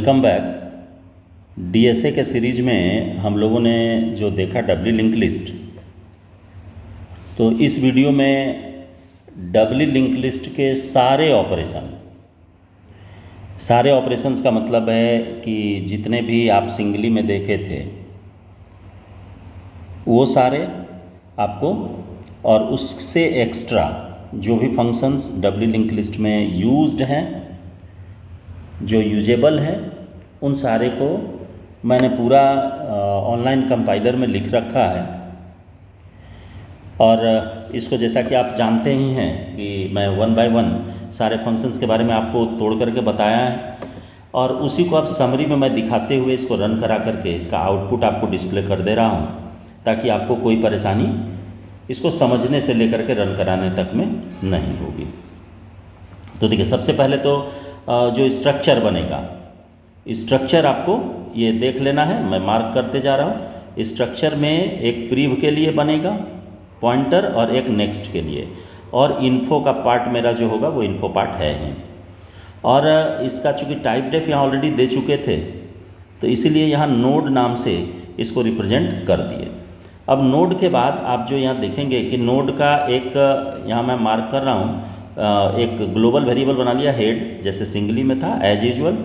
Welcome back. DSA के series में हम लोगों ने जो देखा डब्ल्यू लिंक लिस्ट, तो इस वीडियो में डब्ल्यू लिंक लिस्ट के सारे ऑपरेशंस का मतलब है कि जितने भी आप सिंगली में देखे थे वो सारे आपको, और उससे एक्स्ट्रा जो भी फंक्शंस डब्ल्यू लिंक लिस्ट में यूज्ड हैं, जो यूजेबल है, उन सारे को मैंने पूरा ऑनलाइन कंपाइलर में लिख रखा है। और इसको जैसा कि आप जानते ही हैं कि मैं 1 बाय 1 सारे फंक्शंस के बारे में आपको तोड़ करके बताया है, और उसी को अब समरी में मैं दिखाते हुए इसको रन करा करके इसका आउटपुट आपको डिस्प्ले कर दे रहा हूँ, ताकि आपको कोई परेशानी इसको समझने से लेकर के रन कराने तक में नहीं होगी। तो देखिए, सबसे पहले तो जो स्ट्रक्चर बनेगा, स्ट्रक्चर आपको ये देख लेना है, मैं मार्क करते जा रहा हूँ। स्ट्रक्चर में एक प्रीव के लिए बनेगा पॉइंटर और एक नेक्स्ट के लिए, और इन्फो का पार्ट मेरा जो होगा वो इन्फो पार्ट है ही। और इसका चूँकि टाइप डेफ यहाँ ऑलरेडी दे चुके थे, तो इसीलिए यहाँ नोड नाम से इसको रिप्रेजेंट कर दिए। अब नोड के बाद आप जो यहाँ देखेंगे कि नोड का एक, यहाँ मैं मार्क कर रहा हूँ, एक ग्लोबल वेरिएबल बना लिया हेड, जैसे सिंगली में था एज यूजुअल,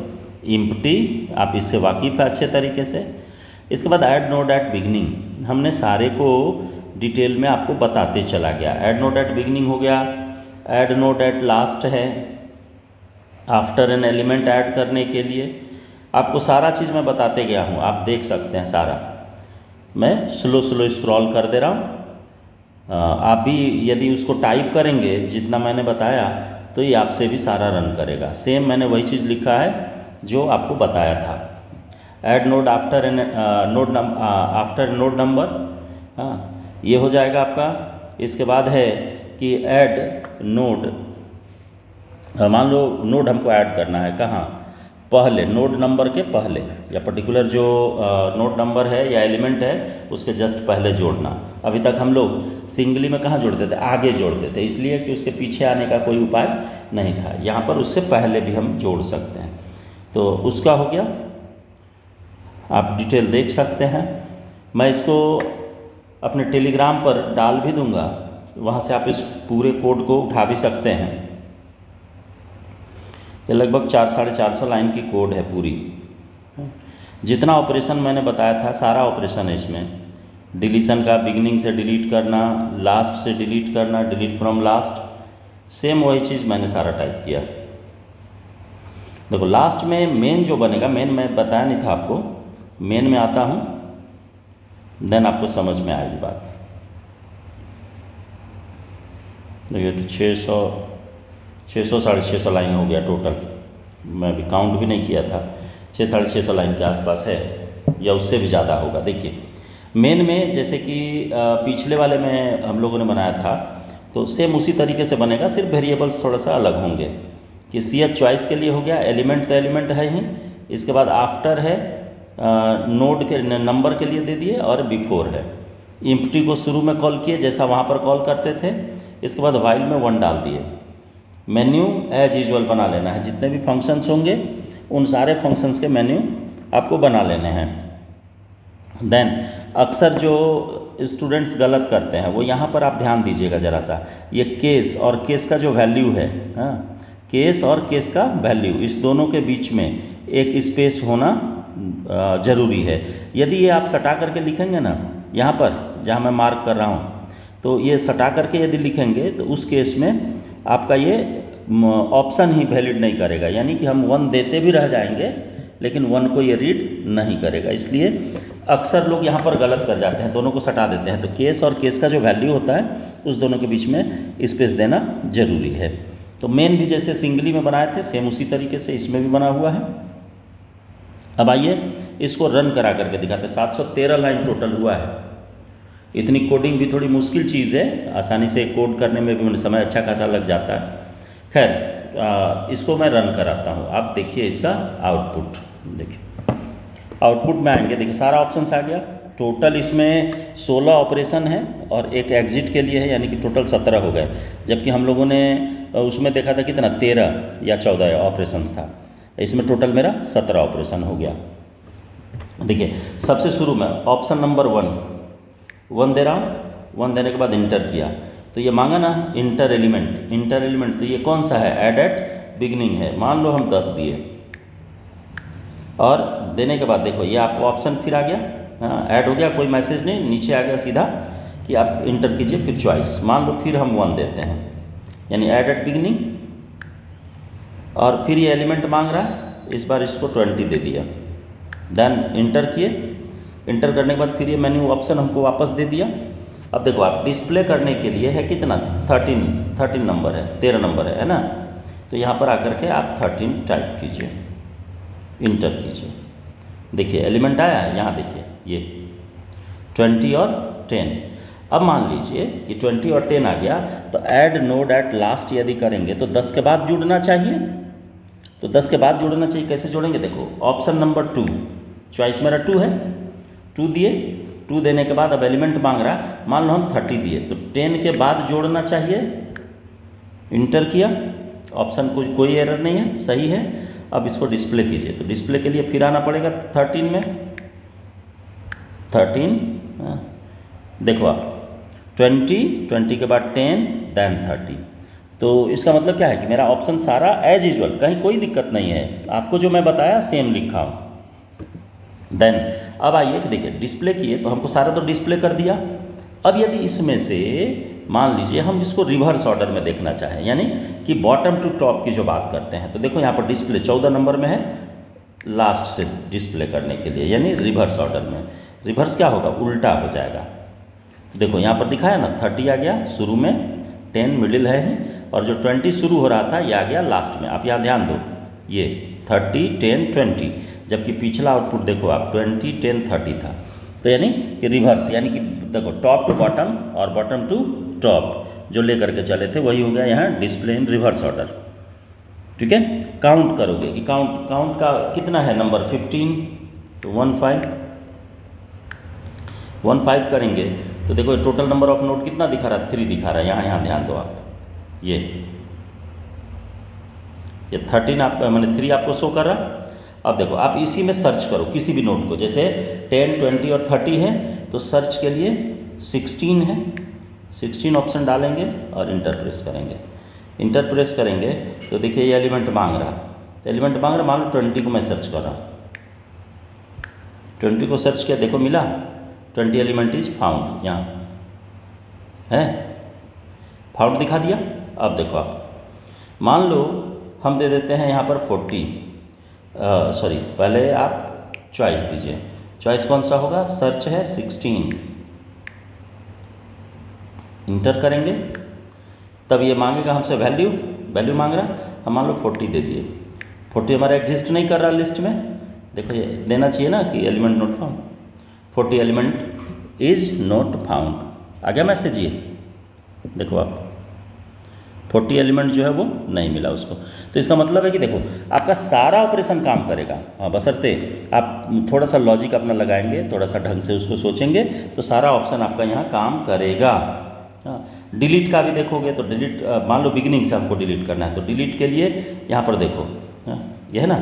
इम्प्टी, आप इससे वाकिफ़ है अच्छे तरीके से। इसके बाद ऐड नोड एट बिगनिंग, हमने सारे को डिटेल में आपको बताते चला गया। ऐड नोड एट बिगनिंग हो गया, ऐड नोड एट लास्ट है आफ्टर एन एलिमेंट ऐड करने के लिए। आपको सारा चीज़ मैं बताते गया हूँ, आप देख सकते हैं सारा। मैं स्लो स्क्रॉल कर दे रहा हूँ। आप भी यदि उसको टाइप करेंगे जितना मैंने बताया, तो ये आपसे भी सारा रन करेगा। सेम मैंने वही चीज़ लिखा है जो आपको बताया था। Add node after an node number, हाँ, ये हो जाएगा आपका। इसके बाद है कि ऐड नोड, मान लो नोड हमको ऐड करना है कहाँ, पहले नोड नंबर के पहले, या पर्टिकुलर जो नोड नंबर है या एलिमेंट है उसके जस्ट पहले जोड़ना। अभी तक हम लोग सिंगली में कहाँ जोड़ते थे, आगे जोड़ते थे, इसलिए कि उसके पीछे आने का कोई उपाय नहीं था। यहाँ पर उससे पहले भी हम जोड़ सकते हैं, तो उसका हो गया। आप डिटेल देख सकते हैं। मैं इसको अपने टेलीग्राम पर डाल भी दूंगा, वहाँ से आप इस पूरे कोड को उठा भी सकते हैं। ये लगभग 400-450 लाइन की कोड है पूरी। जितना ऑपरेशन मैंने बताया था सारा ऑपरेशन है इसमें। डिलीशन का, बिगिनिंग से डिलीट करना, लास्ट से डिलीट करना, डिलीट फ्रॉम लास्ट, सेम वही चीज़ मैंने सारा टाइप किया। देखो लास्ट में मेन जो बनेगा, मेन मैं बताया नहीं था आपको, मेन में आता हूँ, देन आपको समझ में आएगी बात। देखिए तो 600-650 लाइन हो गया टोटल, मैं अभी काउंट भी नहीं किया था। 600-650 लाइन के आसपास है, या उससे भी ज़्यादा होगा। देखिए मेन में जैसे कि पिछले वाले में हम लोगों ने बनाया था, तो सेम उसी तरीके से बनेगा, सिर्फ वेरिएबल्स थोड़ा सा अलग होंगे। कि CH चॉइस के लिए हो गया, एलिमेंट तो एलिमेंट है ही, इसके बाद आफ्टर है, नोड के नंबर के लिए दे दिए, और बिफोर है। इम्प्टी को शुरू में कॉल किए जैसा वहाँ पर कॉल करते थे, इसके बाद वाइल में 1 डाल दिए। मेन्यू एज यूजुअल बना लेना है, जितने भी फंक्शंस होंगे उन सारे फंक्शंस के मेन्यू आपको बना लेने हैं। देन अक्सर जो स्टूडेंट्स गलत करते हैं वो यहाँ पर आप ध्यान दीजिएगा ज़रा सा, ये केस और केस का जो वैल्यू है, हाँ, केस और केस का वैल्यू, इस दोनों के बीच में एक स्पेस होना ज़रूरी है। यदि ये आप सटा करके लिखेंगे ना, यहाँ पर जहाँ मैं मार्क कर रहा हूँ, तो ये सटा करके यदि लिखेंगे तो उस केस में आपका ये ऑप्शन ही वैलिड नहीं करेगा, यानी कि हम 1 देते भी रह जाएंगे लेकिन 1 को ये रीड नहीं करेगा। इसलिए अक्सर लोग यहाँ पर गलत कर जाते हैं, दोनों को सटा देते हैं। तो केस और केस का जो वैल्यू होता है उस दोनों के बीच में स्पेस देना जरूरी है। तो मेन भी जैसे सिंगली में बनाए थे सेम उसी तरीके से इसमें भी बना हुआ है। अब आइए इसको रन करा करके दिखाते हैं। 713 लाइन टोटल हुआ है। इतनी कोडिंग भी थोड़ी मुश्किल चीज़ है, आसानी से कोड करने में भी समय अच्छा खासा लग जाता है। खैर इसको मैं रन कराता हूँ, आप देखिए इसका आउटपुट। देखिए आउटपुट में आएंगे, देखिए सारा ऑप्शन आ गया। टोटल इसमें 16 ऑपरेशन है और एक एग्जिट के लिए है, यानी कि टोटल 17 हो गए। जबकि हम लोगों ने उसमें देखा था कितना, 13 या 14 ऑपरेशंस था। इसमें टोटल मेरा 17 ऑपरेशन हो गया। देखिए सबसे शुरू में ऑप्शन नंबर 1 दे रहा हूँ, 1 देने के बाद इंटर किया तो ये मांगा ना इंटर एलिमेंट, तो ये कौन सा है, ऐड एट बिगनिंग है। मान लो हम 10 दिए और देने के बाद देखो ये आपको ऑप्शन फिर आ गया, हाँ ऐड हो गया, कोई मैसेज नहीं, नीचे आ गया सीधा कि आप इंटर कीजिए फिर चॉइस। मान लो फिर हम 1 देते हैं, यानी ऐड एट बिगनिंग, और फिर ये एलिमेंट मांग रहा है, इस बार इसको 20 दे दिया, देन इंटर किए, इंटर करने के बाद फिर ये मेन्यू ऑप्शन हमको वापस दे दिया। अब देखो आप डिस्प्ले करने के लिए है कितना, 13 नंबर है, 13 नंबर है ना, तो यहाँ पर आकर के आप 13 टाइप कीजिए, इंटर कीजिए। देखिए एलिमेंट आया, यहाँ देखिए ये 20 और 10। अब मान लीजिए कि 20 और 10 आ गया, तो ऐड नोड एट लास्ट यदि करेंगे तो 10 के बाद जुड़ना चाहिए, तो 10 के बाद जोड़ना चाहिए। कैसे जोड़ेंगे, देखो ऑप्शन नंबर 2, चॉइस मेरा 2 है, 2 दिए, 2 देने के बाद अब एलिमेंट मांग रहा है, मान लो हम 30 दिए तो 10 के बाद जोड़ना चाहिए, इंटर किया, ऑप्शन कोई एरर नहीं है, सही है। अब इसको डिस्प्ले कीजिए, तो डिस्प्ले के लिए फिर आना पड़ेगा 13 में, 13 देखो आप 20 के बाद 10 देन 30, तो इसका मतलब क्या है कि मेरा ऑप्शन सारा एज यूजुअल, कहीं कोई दिक्कत नहीं है, आपको जो मैं बताया सेम लिखा हूँ। देन अब आइए कि देखिए डिस्प्ले किए तो हमको सारा तो डिस्प्ले कर दिया। अब यदि इसमें से मान लीजिए हम इसको रिवर्स ऑर्डर में देखना चाहें, यानी कि बॉटम टू टॉप की जो बात करते हैं, तो देखो यहाँ पर डिस्प्ले 14 नंबर में है, लास्ट से डिस्प्ले करने के लिए, यानी रिवर्स ऑर्डर में। रिवर्स क्या होगा, उल्टा हो जाएगा। तो देखो यहाँ पर दिखाया ना 30 आ गया शुरू में, 10 मिडिल है और जो 20 शुरू हो रहा था ये आ गया लास्ट में। आप यहाँ ध्यान दो, ये 30 10 20, जबकि पिछला आउटपुट देखो आप 20 10 30 था, तो यानी कि रिवर्स, यानी कि देखो टॉप टू बॉटम और बॉटम टू टॉप जो लेकर के चले थे वही हो गया यहाँ डिस्प्ले इन रिवर्स ऑर्डर। ठीक है, काउंट करोगे कि काउंट का कितना है नंबर 15, तो 15 करेंगे तो देखो टोटल नंबर ऑफ नोट कितना दिखा रहा है, 3 दिखा रहा है। यहाँ ध्यान दो आप, ये 13 आप मैंने 3 आपको शो कर रहा। अब देखो आप इसी में सर्च करो किसी भी नोट को, जैसे 10 20 और 30 है तो सर्च के लिए 16 है, 16 ऑप्शन डालेंगे और इंटर प्रेस करेंगे। इंटर प्रेस करेंगे तो देखिए ये एलिमेंट मांग रहा, तो एलिमेंट मांग रहा, मान लो 20 को मैं सर्च कर रहा हूँ, 20 को सर्च किया, देखो मिला 20 एलिमेंट इज फाउंड, यहाँ है फाउंड दिखा दिया। अब देखो आप मान लो हम दे देते हैं यहाँ पर 40, सॉरी पहले आप चॉइस दीजिए, चॉइस कौन सा होगा, सर्च है 16, इंटर करेंगे तब ये मांगेगा हमसे वैल्यू मांग रहा, हम मान लो 40 दे दिए, 40 हमारा एग्जिस्ट नहीं कर रहा लिस्ट में, देखो ये देना चाहिए ना कि element not found, 40 element is not found, आ गया मैसेज ये, देखो आप 40 एलिमेंट जो है वो नहीं मिला उसको। तो इसका मतलब है कि देखो आपका सारा ऑपरेशन काम करेगा, हाँ बशर्ते आप थोड़ा सा लॉजिक अपना लगाएंगे, थोड़ा सा ढंग से उसको सोचेंगे तो सारा ऑप्शन आपका यहाँ काम करेगा। हाँ डिलीट का भी देखोगे तो डिलीट, मान लो बिगिनिंग से हमको डिलीट करना है तो डिलीट के लिए यहाँ पर देखो, हाँ ये है ना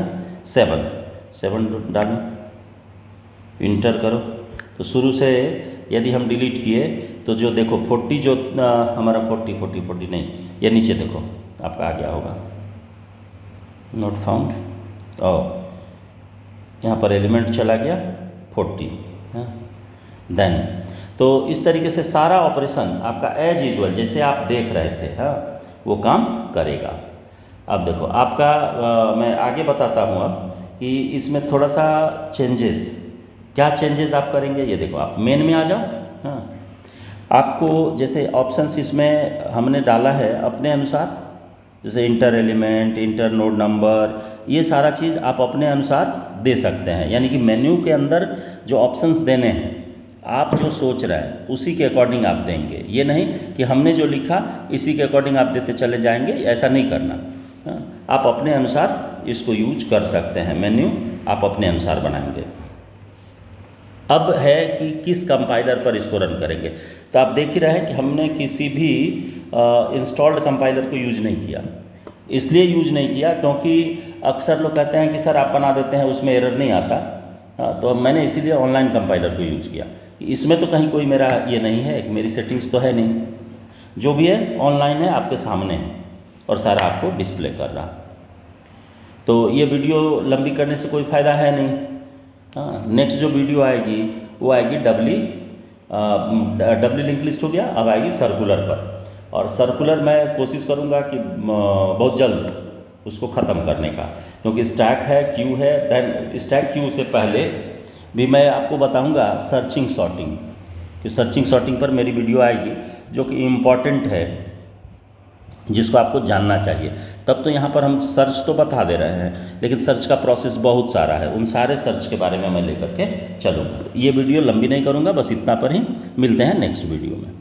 7 डालो, इंटर करो, तो शुरू से यदि हम डिलीट किए तो जो देखो 40 जो हमारा 40 नहीं, ये नीचे देखो आपका आ गया होगा नॉट फाउंड, और यहाँ पर एलिमेंट चला गया 40, देन तो इस तरीके से सारा ऑपरेशन आपका एज यूजुअल जैसे आप देख रहे थे, हाँ वो काम करेगा। अब देखो आपका मैं आगे बताता हूँ अब कि इसमें थोड़ा सा चेंजेस, क्या चेंजेस आप करेंगे, ये देखो आप मेन में आ जाओ। हाँ आपको जैसे ऑप्शंस इसमें हमने डाला है अपने अनुसार, जैसे inter element, inter node number, ये सारा चीज़ आप अपने अनुसार दे सकते हैं, यानी कि मेन्यू के अंदर जो ऑप्शंस देने हैं आप जो सोच रहे हैं उसी के अकॉर्डिंग आप देंगे, ये नहीं कि हमने जो लिखा इसी के अकॉर्डिंग आप देते चले जाएंगे, ऐसा नहीं करना। हाँ आप अपने अनुसार इसको यूज कर सकते हैं, मेन्यू आप अपने अनुसार बनाएंगे। अब है कि किस कंपाइलर पर इसको रन करेंगे, तो आप देख ही रहे हैं कि हमने किसी भी इंस्टॉल्ड कंपाइलर को यूज नहीं किया। इसलिए यूज नहीं किया क्योंकि अक्सर लोग कहते हैं कि सर आप बना देते हैं उसमें एरर नहीं आता। हाँ, तो अब मैंने इसीलिए ऑनलाइन कंपाइलर को यूज़ किया। इसमें तो कहीं कोई मेरा ये नहीं है, मेरी सेटिंग्स तो है नहीं, जो भी है ऑनलाइन है, आपके सामने है और सारा आपको डिस्प्ले कर रहा। तो ये वीडियो लंबी करने से कोई फ़ायदा है नहीं। हाँ, नेक्स्ट जो वीडियो आएगी वो आएगी डबली लिंक लिस्ट हो गया, अब आएगी सर्कुलर पर। और सर्कुलर मैं कोशिश करूँगा कि बहुत जल्द उसको ख़त्म करने का, क्योंकि स्टैक है, क्यू है, देन स्टैक क्यू से पहले भी मैं आपको बताऊँगा सर्चिंग सॉर्टिंग, कि सर्चिंग सॉर्टिंग पर मेरी वीडियो आएगी जो कि इम्पॉर्टेंट है, जिसको आपको जानना चाहिए। तब तो यहाँ पर हम सर्च तो बता दे रहे हैं, लेकिन सर्च का प्रोसेस बहुत सारा है, उन सारे सर्च के बारे में मैं लेकर के चलूँगा। तो ये वीडियो लंबी नहीं करूँगा, बस इतना पर ही। मिलते हैं नेक्स्ट वीडियो में।